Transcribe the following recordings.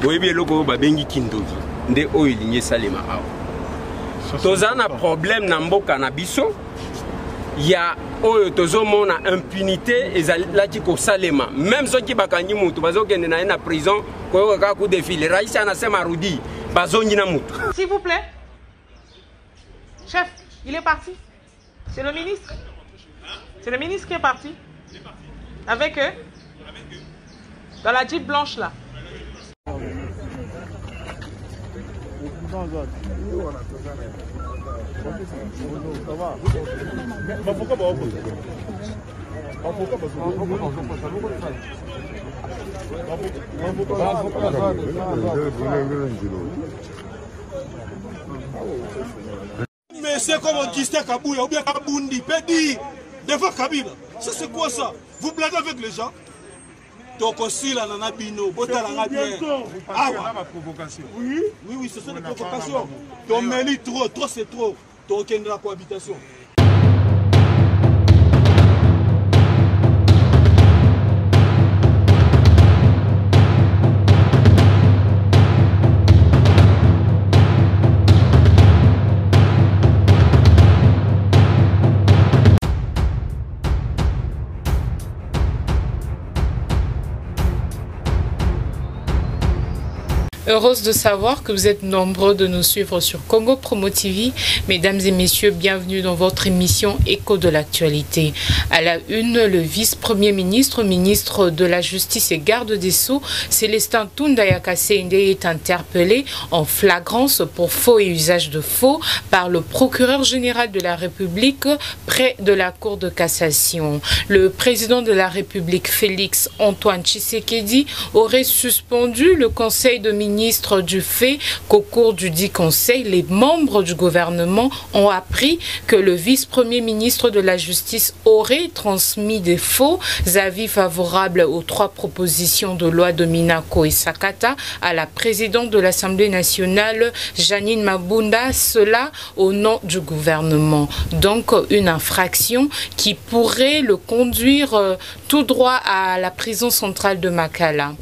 boyebi eloko babengi kindoki nde oyo elingi esalema awa toza na problème na mboka na biso ya oyo tozomona impunité ezalaki kosalema même soki bakangi mutu bazokende na ye na prison koyoka kaka coup de fil rais anasema arudi bazongi na mutu. S'il vous plaît. Chef, il est parti. C'est le ministre. C'est le ministre qui est parti. Avec eux. Dans la Jeep blanche là. Mais c'est comme on disait Kabouya ou bien Kaboundi, Pedi, devant Kabila. Ça c'est quoi ça? Vous blaguez avec les gens? Donc aussi là, on a bino, ah, oui, oui, oui, ce sont des provocations. Donc mais trop, trop c'est trop. Donc il y a la cohabitation. Heureuse de savoir que vous êtes nombreux de nous suivre sur Congo Promo TV. Mesdames et messieurs, bienvenue dans votre émission Écho de l'actualité. À la une, le vice-premier ministre, ministre de la Justice et garde des Sceaux, Célestin Tundaya Kasende, est interpellé en flagrance pour faux et usage de faux par le procureur général de la République près de la Cour de cassation. Le président de la République, Félix Antoine Tshisekedi, aurait suspendu le Conseil de ministre du fait qu'au cours du dit conseil, les membres du gouvernement ont appris que le vice-premier ministre de la Justice aurait transmis des faux avis favorables aux 3 propositions de loi de Minako et Sakata à la présidente de l'Assemblée nationale, Janine Mabunda, cela au nom du gouvernement. Donc une infraction qui pourrait le conduire tout droit à la prison centrale de Makala.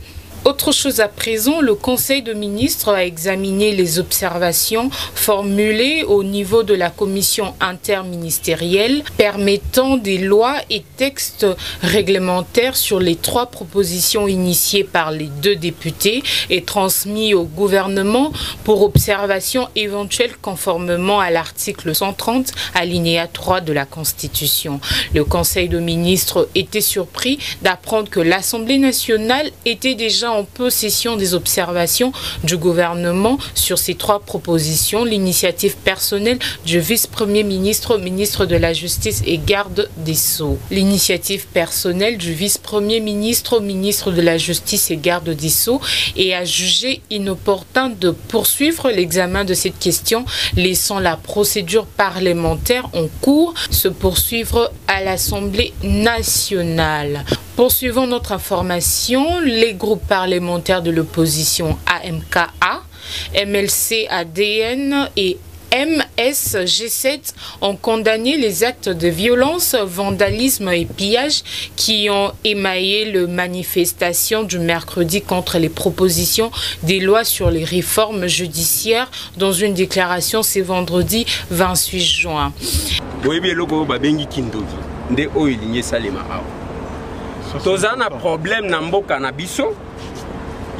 Autre chose à présent, le Conseil de ministres a examiné les observations formulées au niveau de la commission interministérielle permettant des lois et textes réglementaires sur les 3 propositions initiées par les 2 députés et transmis au gouvernement pour observation éventuelle conformément à l'article 130 alinéa 3 de la Constitution. Le Conseil de ministres était surpris d'apprendre que l'Assemblée nationale était déjà en possession des observations du gouvernement sur ces 3 propositions, l'initiative personnelle du vice-premier ministre, ministre de la Justice et garde des Sceaux. L'initiative personnelle du vice-premier ministre, ministre de la Justice et garde des Sceaux et a jugé inopportun de poursuivre l'examen de cette question, laissant la procédure parlementaire en cours se poursuivre à l'Assemblée nationale. Poursuivons notre information, les groupes parlementaires de l'opposition AMKA, MLC ADN et MSG7 ont condamné les actes de violence, vandalisme et pillage qui ont émaillé les manifestations du mercredi contre les propositions des lois sur les réformes judiciaires dans une déclaration ce vendredi 28 juin. Toza na problème na mboka na biso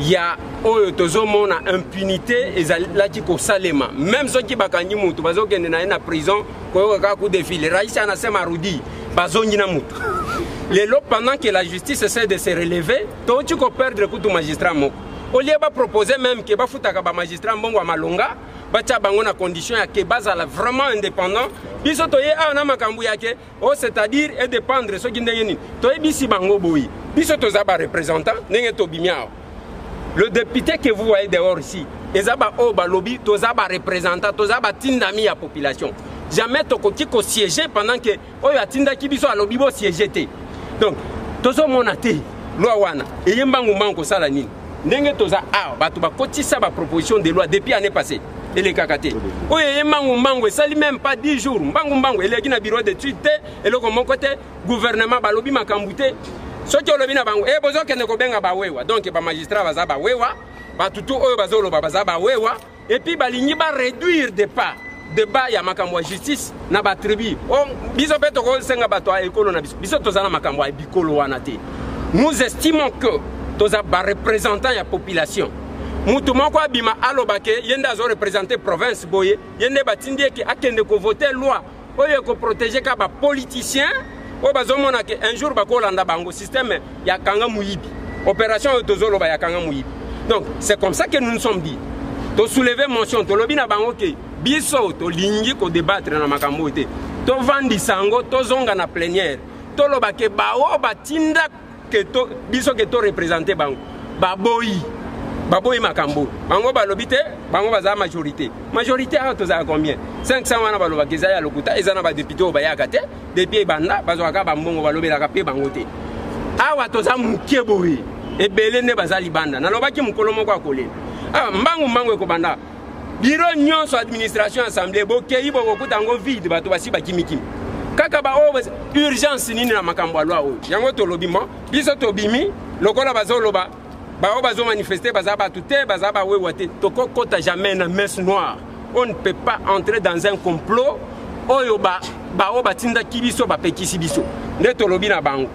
ya oyo tozomona impunité ezalaki kosalema même soki bakangi mutu bazokende na ye na prison koyoka kaka coup de fil rais anasema arudi bazongi na mutu lelo pendant que la justice essaie de se relever touti ko perdre kutu magistrat moko olie ba proposer même que bafutaka ba magistrat mbongo ya malonga batia bango na condition ya ke bazala vraiment indépendant biso toye ana makambu yake o c'est-à-dire et dépendre soki ndenge nini toye bisi bango boyi biso toza ba représentant ndenge to bimiao le député que vous voyez dehors ici ezaba o ba lobby toza ba représentant toza ba tindami ya population jamais tokoti ko siéger pendant que oyo atinda ki biso a lobby bo siéger te donc tozo monate loi wana eyembangu mango sala nini ndenge toza bato bakotisa ba proposition de loi depuis année passée et les kakate oyo yemangu mango sali même pas 10 jours mbangu mbango eleki na bureau d'étude te eloko mon côté gouvernement balobi makambute soki olobi na bango bozokende kobenga bawewa donc bamagistrat baza bawewa batutu oyo bazoloba baza bawewa et puis balingi baréduire de pas débat ya makambo ya justice na batribu biso mpe tokosenga bato ya ekolo na biso toza na makambo ya bikolo wana te. Nous estimons que toza barepresentant ya population mutu moko abima alobake yende azorepresente province boye yende batindi eke akende kovote loi oyo ekoprotege ka bapoliticien oyo bazomona ke un jour bakolanda bango système ya kanga muyibi opération oyo tozoloba ya kanga muyibi. Donc c'est comme ça que nous nous sommes dit to soulever motion to lobi na bango ke biso to lingi ko débattre na makambo te to vandi sango to zonga na plénière to lobake bao batinda ke to biso ke to représenter bango baboyi makambo bango balobi te bango baza majorité aho toza combien 500 wana balobaki eza ya lokuta eza na ba député oyo bayaka te depuis banda bazwaka bambongo balobelaka pe bango te awa toza muke boye ebele nde baza libanda nalobaki mokolo moko akolela mbangu ekobanda biro nyonso administration assemblée bokei bokokuta yango vide bato basi bakimikimi kaka urgence nini na makambo ya loi oyo yango tolobi mo biso tobimi lokola bazoloba bao bazo manifester baza batu te baza bawewa te tokokota jamais na messe noire. On ne peut pas entrer dans un complot oyo bao batinda kibiso bapekisi biso nde tolobi na bango.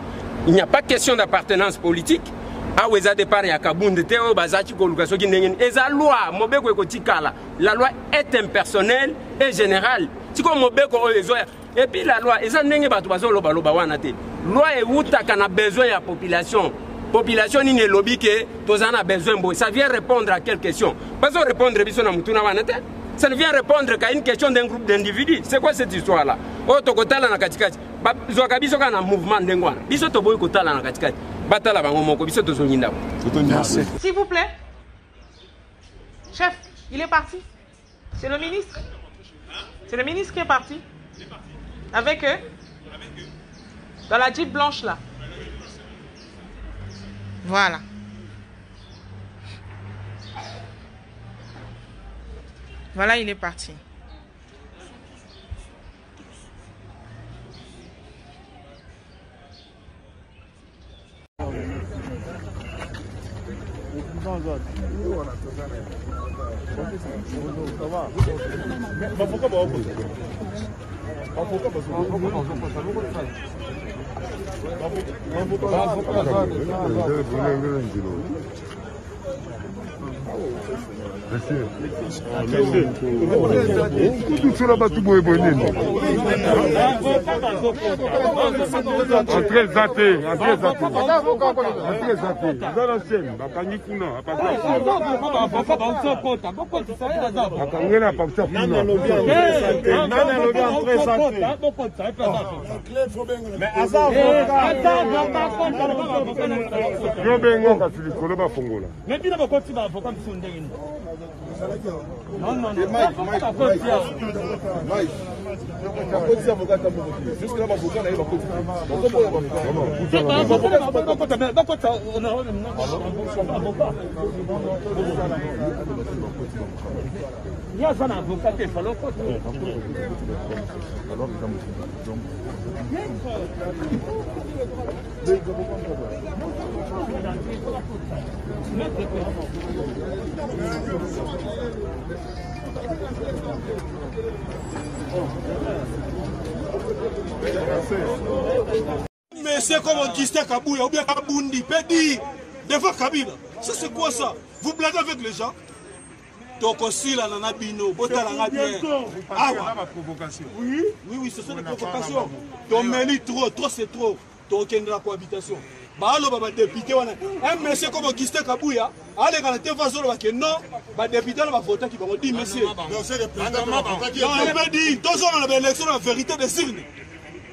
Il n'y a pas question d'appartenance politique. Aweza départ ya kabunde te oyo bazaki koluka soki ndenge eza loi mobeko ekotikala. La loi est impersonnelle et générale. Tiko mobeko oyo ezoya et puis la loi eza ndenge bato bazoloba loba wana te. Loi eutaka na besoin ya population. Population ni lobby que tozana a besoin bon ça vient répondre à quelle question pas répondre biso na mutuna wana te ça ne vient répondre qu'à une question d'un groupe d'individus. C'est quoi cette histoire là o tokotala na katikati zoka biso kana mouvement ndengwana biso toboyi kotala na katikati batala bango moko biso tozonyinda. S'il vous plaît chef il est parti c'est le ministre qui est parti avec eux dans la Jeep blanche là. Voilà. Voilà, il est parti. Mais c'est comme Augustin Kabouya ou bien Kabundi, Pedi, devant Kabila. Ça c'est quoi ça? Vous blaguez avec les gens? Donc aussi là, on a bino, botalanga bien. Ah ouais. Oui, ce sont des provocations. Donc mérite trop c'est trop. Donc il y a la cohabitation. Bah alors bah député on a un monsieur comme Augustin Kabouya, allez quand la télévision va que non, bah député on va voter qui va dire monsieur. Non c'est le président. Non on va dire tous on a l'élection la vérité des signes.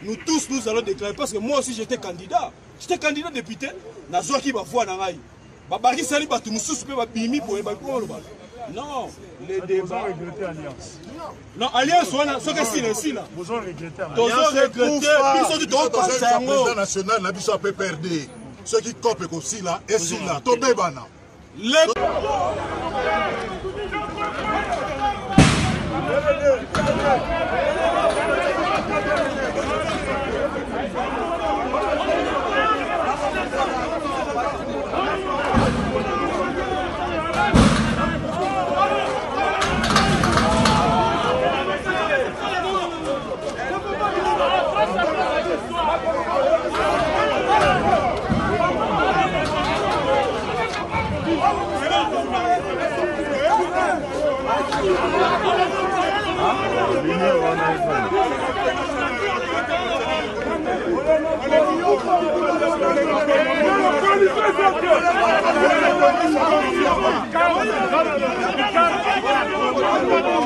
Nous tous nous allons déclarer parce que moi aussi j'étais candidat. J'étais candidat député, na zo qui va voir na ngai. Ba bari sali ba tumususu pe ba bimi pour ba ko lo ba. Non, les débats regretter alliance. Non, alliance wana so que si là. Vous ont regretté. Vous ont regretté, biso du donc président national na biso peut perdre. Ceux qui copent aussi là et si là, tomber bana.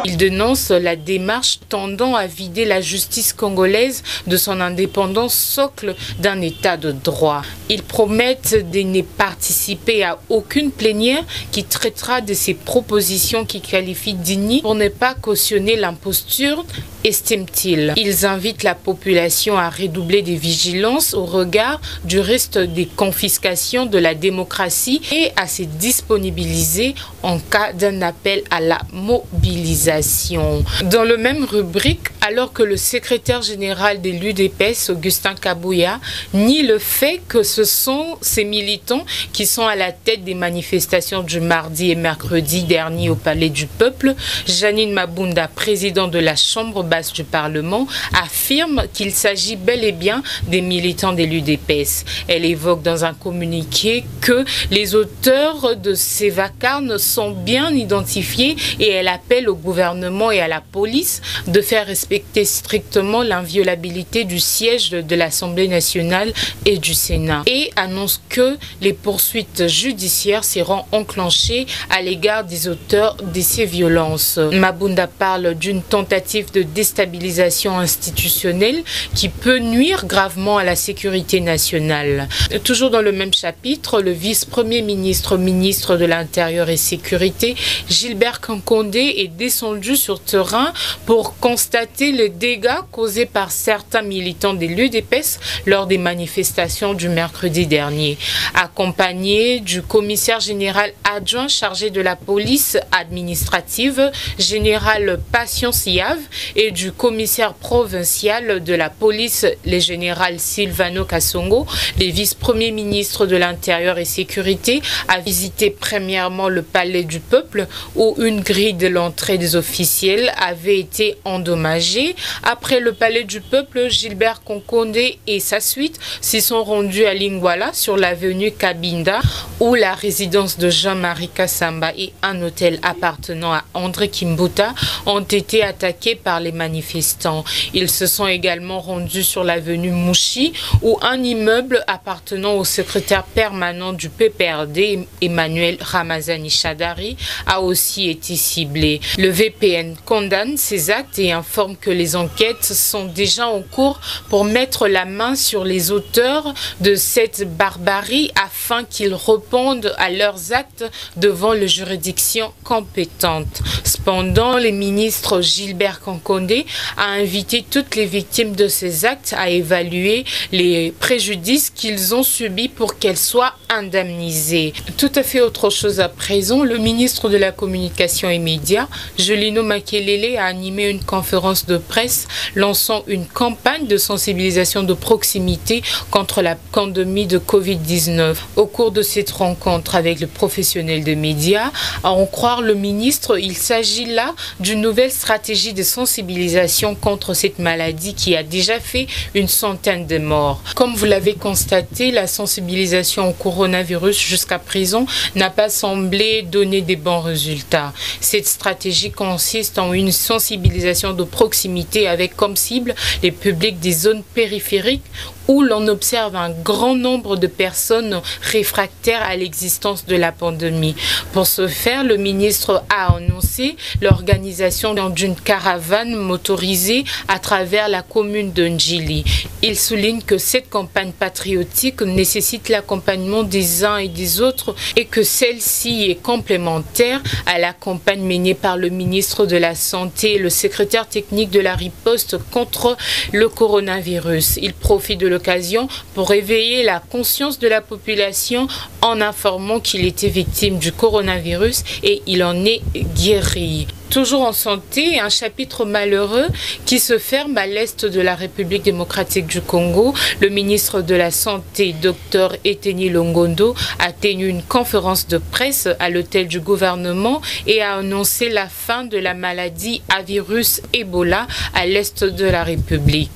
Il dénonce la démarche tendant à vider la justice congolaise de son indépendance, socle d'un état de droit. Ils promettent de ne participer à aucune plénière qui traitera de ces propositions qui qualifient d'ignes pour ne pas cautionner l'imposture, estiment-ils. Ils invitent la population à redoubler des vigilances au regard du risque des confiscations de la démocratie et à se disponibiliser en cas d'un appel à la mobilisation. Dans le même rubrique, alors que le secrétaire général de l'UDPS, Augustin Kabouya, nie le fait que ce sont ces militants qui sont à la tête des manifestations du mardi et mercredi dernier au Palais du Peuple, Janine Mabunda, présidente de la Chambre basse du Parlement, affirme qu'il s'agit bel et bien des militants de l'UDPS. Elle évoque dans un communiqué que les auteurs de ces vacarmes sont bien identifiés et elle appelle au gouvernement et à la police de faire respecter strictement l'inviolabilité du siège de l'Assemblée nationale et du Sénat et annonce que les poursuites judiciaires seront enclenchées à l'égard des auteurs de ces violences. Mabunda parle d'une tentative de déstabilisation institutionnelle qui peut nuire gravement à la sécurité nationale. Toujours dans le même chapitre, le vice-premier ministre, ministre de l'Intérieur et Sécurité, Gilbert Kankondé, est descendu sur terrain pour constater les dégâts causés par certains militants de l'UDPS lors des manifestations du mercredi dernier. Accompagné du commissaire général adjoint chargé de la police administrative, général Patience Yave, et du commissaire provincial de la police, le général Silvano Kassongo, le vice-premier ministre de l'Intérieur et Sécurité, a visité premièrement le Palais du Peuple où une grille de l'entrée des officiels avait été endommagée. Après le Palais du Peuple, Gilbert Kankondé et sa suite s'y sont rendus à Lingwala sur l'avenue Kabinda où la résidence de Jean-Marie Kassamba et un hôtel appartenant à André Kimbuta ont été attaqués par les manifestants. Ils se sont également rendus sur l'avenue Mouchi où un immeuble appartenant au secrétaire permanent du PPRD, Emmanuel Ramazani Chadari, a aussi été ciblé. Le VPN condamne ces actes et informe que les enquêtes sont déjà en cours pour mettre la main sur les auteurs de cette barbarie afin qu'ils répondent à leurs actes devant les juridictions compétentes. Cependant, le ministre Gilbert Kankondé a invité toutes les victimes de ces actes à évaluer les préjudices qu'ils ont subis pour qu'elles soient indemnisées. Tout à fait autre chose à présent, le ministre de la Communication et Médias, Julino Makelele, a animé une conférence de presse lançant une campagne de sensibilisation de proximité contre la pandémie de Covid-19. Au cours de cette rencontre avec le professionnel de médias, à en croire le ministre, il s'agit là d'une nouvelle stratégie de sensibilisation contre cette maladie qui a déjà fait une centaine de morts. Comme vous l'avez constaté, la sensibilisation au coronavirus jusqu'à présent n'a pas semblé donner des bons résultats. Cette stratégie consiste en une sensibilisation de proximité avec comme cible les publics des zones périphériques où l'on observe un grand nombre de personnes réfractaires à l'existence de la pandémie. Pour ce faire, le ministre a annoncé l'organisation d'une caravane motorisée à travers la commune de Ndjili. Il souligne que cette campagne patriotique nécessite l'accompagnement des uns et des autres et que celle-ci est complémentaire à la campagne menée par le ministre de la Santé et le secrétaire technique de la riposte contre le coronavirus. Il profite de l'occasion pour éveiller la conscience de la population en informant qu'il était victime du coronavirus et il en est guéri. Toujours en santé, un chapitre malheureux qui se ferme à l'est de la République démocratique du Congo. Le ministre de la Santé, Dr Eteni Longondo, a tenu une conférence de presse à l'hôtel du gouvernement et a annoncé la fin de la maladie à virus Ebola à l'est de la République.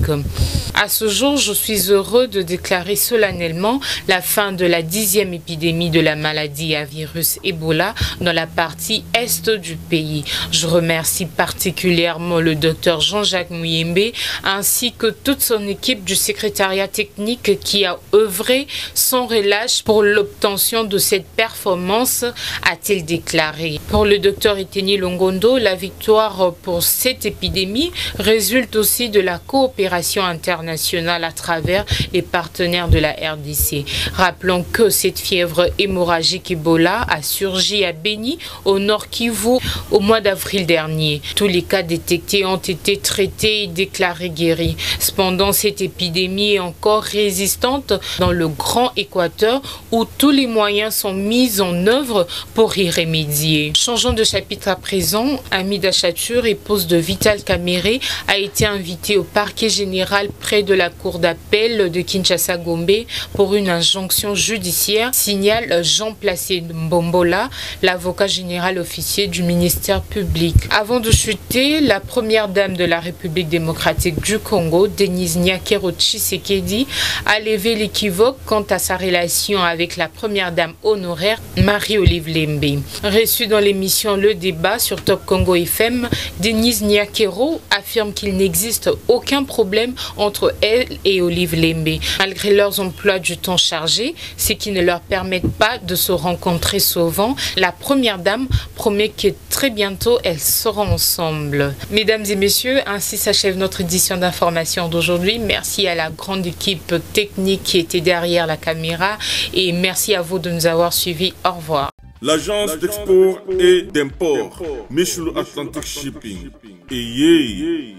À ce jour, je suis heureux de déclarer solennellement la fin de la 10e épidémie de la maladie à virus Ebola dans la partie est du pays. Je remercie particulièrement le docteur Jean-Jacques Muyembe ainsi que toute son équipe du secrétariat technique qui a œuvré sans relâche pour l'obtention de cette performance, a-t-il déclaré. Pour le docteur Eteni Longondo, la victoire pour cette épidémie résulte aussi de la coopération internationale à travers les partenaires de la RDC. Rappelons que cette fièvre hémorragique Ebola a surgi à Beni, au Nord Kivu, au mois d'avril dernier. Tous les cas détectés ont été traités et déclarés guéris. Cependant, cette épidémie est encore résistante dans le Grand Équateur où tous les moyens sont mis en œuvre pour y remédier. Changeons de chapitre à présent. Amida Chatur, épouse de Vital Kamerhe, a été invitée au parquet général près de la cour d'appel de Kinshasa-Gombe pour une injonction judiciaire, signale Jean Placé Mbombola, l'avocat général officier du ministère public. Avant de chuter, la première dame de la République démocratique du Congo, Denise Nyakero Tshisekedi, a levé l'équivoque quant à sa relation avec la première dame honoraire, Marie-Olive Lembe. Reçue dans l'émission Le Débat sur Top Congo FM, Denise Nyakero affirme qu'il n'existe aucun problème entre elle et Olive Lembe, malgré leurs emplois du temps chargés, ce qui ne leur permettent pas de se rencontrer souvent. La première dame promet que très bientôt elles seront ensemble. Mesdames et messieurs, ainsi s'achève notre édition d'information d'aujourd'hui. Merci à la grande équipe technique qui était derrière la caméra et merci à vous de nous avoir suivis. Au revoir. L'agence d'export et d'import Michel Atlantic Shipping et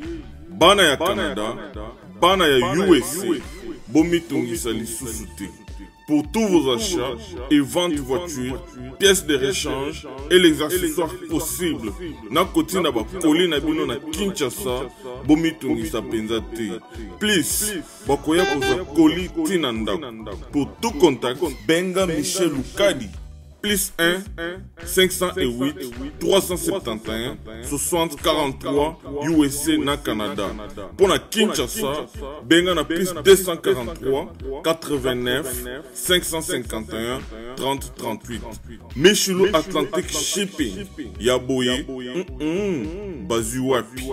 bana ya Canada, bana ya USA, bomitungisa lisusu te. Pour tous vos achats et ventes de voitures, pièces de rechange et les accessoires possibles, na koti na ba koli na bino na Kinshasa, bomitungisa penza te. Please, bakoya kozwa koli tina ndako. Pour tout contact, benga Michel Lukadi. Plus 1 508 371 60 43 USA na Canada. Pour la Kinshasa, benga na plus 243 89 551 30 38. Michelo Atlantic Shipping. Yaboye. Bazuwapi.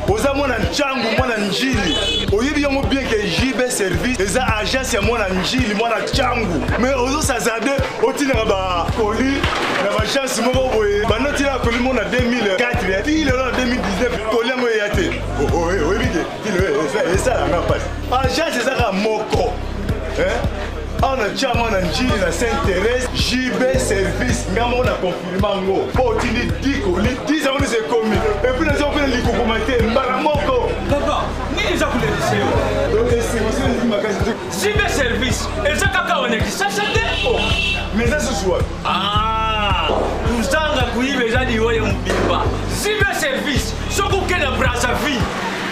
Oza mwana nchangu mwana njili oyebi yango bien que JB service eza agence ya mwana njili mwana changu mais ozo sazade otina ba koli na ba agence moko boye banoti na koli mona 2004 puis le 2019 koli yango yate oyebi que ça la passe agence eza ka moko on a déjà mon njili na Saint-Thérèse JB service ngamo na confirmer ngo po tindi diko li 10 ans c'est commis et puis les gens les kokomate mbala moko papa ni za kule liseo donc c'est aussi magasin JB service et ça kaka on est ça oh mais ça se soit uzanga kuibe jadi woye mbimba JB service soko kena Brazzaville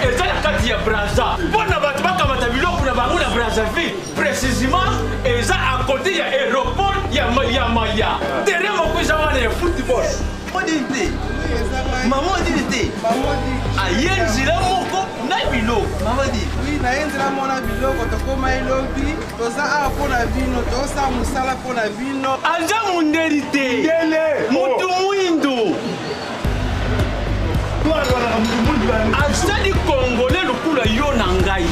et ça la carte ya Brazza bona batu bakamata biloko na bango na Brazzaville précisément et ça à côté ya aéroport ya Maya terrain moko za wana ya football modité maman dit ayenzila moko na bilo maman dit oui na yenzila mona biloko tokoma elobi toza a pona vino tosa musala pona vino anja munderité mutu muindo azali congolais lokula yo na ngai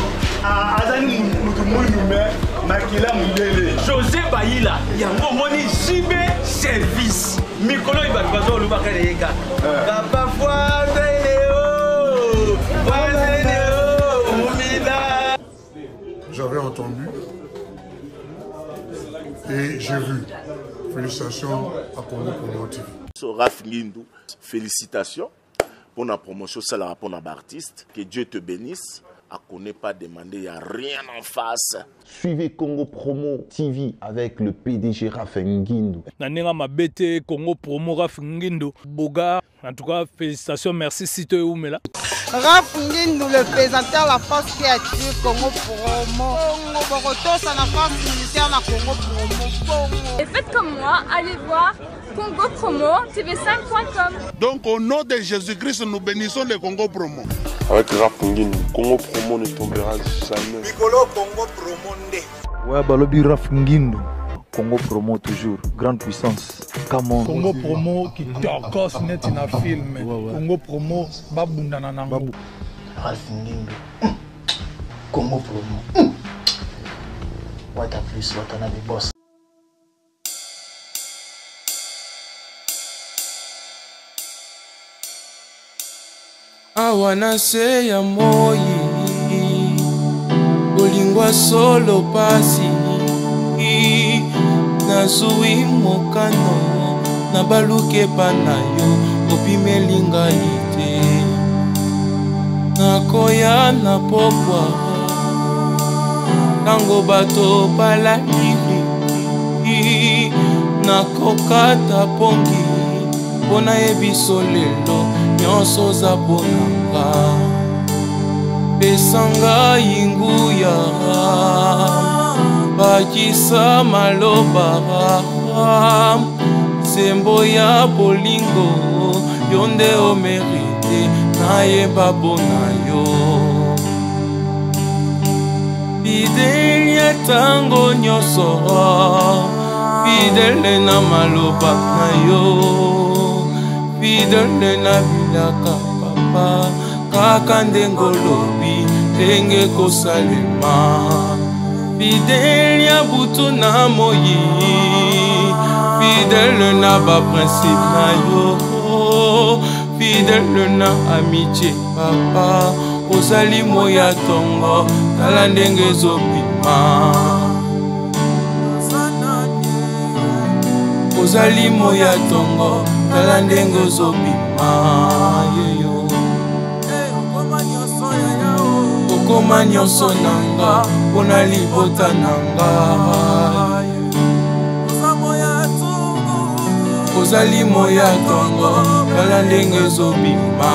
azali mutu mwindu me makila mundele José Bayila yango moni JB service mikolo ibatu bazo lubaka leka papa j'avais entendu et j'ai vu. Félicitations à Congo Promo TV. Raf Lindou, félicitations. pour la promotion, c'est la pour artiste. Que Dieu te bénisse. À connaît pas demander, il n'y a rien en face. Suivez Congo Promo TV avec le PDG Raph Nguindu. Nanenga Mabete, Congo Promo Raph Nguindu. Boga, en tout cas, félicitations, merci si tu es où, mais là. Raph Nguindu, le présentateur de la force créative Congo Promo. Congo Borotos, à la force militaire de Congo Promo. Et faites comme moi, allez voir Congo Promo, tv5.com. Donc au nom de Jésus-Christ, nous bénissons le Congo Promo. Avec Raph Nguindu, Congo Promo ne tombera jamais. Piccolo Congo Promo ndé. Ouais, balobi Raph Nguindu. Congo Promo toujours, grande puissance. Come Congo Promo qui torcos net in a film. Congo Promo, babundana nango. Raph Nguindu. Congo Promo. What a plus, what a nabi boss. Awana se ya moi bolingwa solo pasi nazui mokano na baluke pa na yo opimelinga ite nakoya na pokwa tango bato balaliri nakokata pongi mpona yebiso lelo nyonso za bonanga pesanga inguya bakisa maloba sembo ya bolingo yo nde omerite nayeba bona yo fidele ya ntango nyonso fidele na maloba na yo fidele na bilaka papa kaka ndenge olobi ndenge kosalema fidele ya butu na moyi fidele na baprincipe na yo fidele na amitié papa ozali moya tongo tala ndenge ezobima ozali moya tongo tala ndenge ozobima yeyo okoma nyonso nanga mpona libota nanga ozali moya tongo tala ndenge ezobima